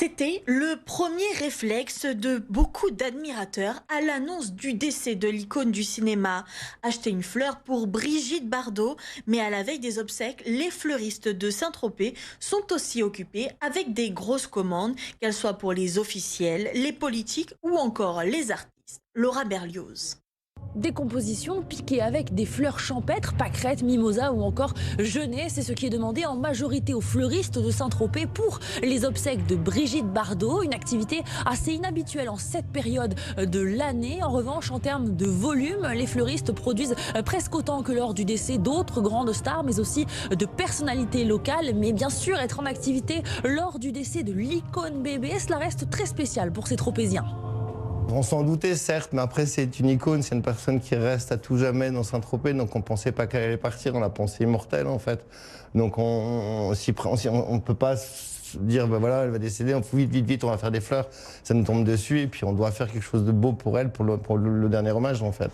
C'était le premier réflexe de beaucoup d'admirateurs à l'annonce du décès de l'icône du cinéma. Acheter une fleur pour Brigitte Bardot, mais à la veille des obsèques, les fleuristes de Saint-Tropez sont aussi occupés avec des grosses commandes, qu'elles soient pour les officiels, les politiques ou encore les artistes. Laura Berlioz. Des compositions piquées avec des fleurs champêtres, pâquerettes, mimosas ou encore genêts. C'est ce qui est demandé en majorité aux fleuristes de Saint-Tropez pour les obsèques de Brigitte Bardot. Une activité assez inhabituelle en cette période de l'année. En revanche, en termes de volume, les fleuristes produisent presque autant que lors du décès d'autres grandes stars, mais aussi de personnalités locales. Mais bien sûr, être en activité lors du décès de l'icône bébé, cela reste très spécial pour ces Tropéziens. On s'en doutait, certes, mais après, c'est une icône, c'est une personne qui reste à tout jamais dans Saint-Tropez, donc on ne pensait pas qu'elle allait partir, on l'a pensée immortelle, en fait. Donc on ne peut pas se dire, ben voilà, elle va décéder, on faut vite, on va faire des fleurs, ça nous tombe dessus, et puis on doit faire quelque chose de beau pour elle, pour le dernier hommage, en fait.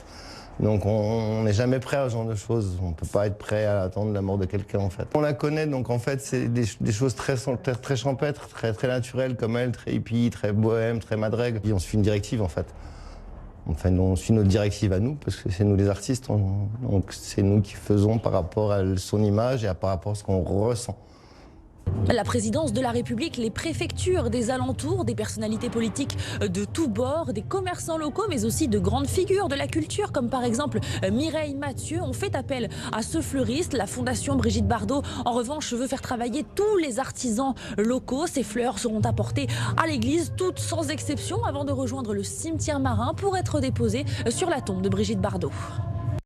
Donc on n'est jamais prêt à ce genre de choses. On ne peut pas être prêt à attendre la mort de quelqu'un, en fait. On la connaît, donc en fait c'est des choses très champêtres, très naturelles comme elle, très hippie, très bohème, très madrègue. Et on suit une directive, en fait. Enfin, on suit notre directive à nous, parce que c'est nous les artistes. Donc c'est nous qui faisons par rapport à son image et par rapport à ce qu'on ressent. La présidence de la République, les préfectures des alentours, des personnalités politiques de tous bords, des commerçants locaux, mais aussi de grandes figures de la culture, comme par exemple Mireille Mathieu, ont fait appel à ce fleuriste. La Fondation Brigitte Bardot, en revanche, veut faire travailler tous les artisans locaux. Ces fleurs seront apportées à l'église, toutes sans exception, avant de rejoindre le cimetière marin pour être déposées sur la tombe de Brigitte Bardot.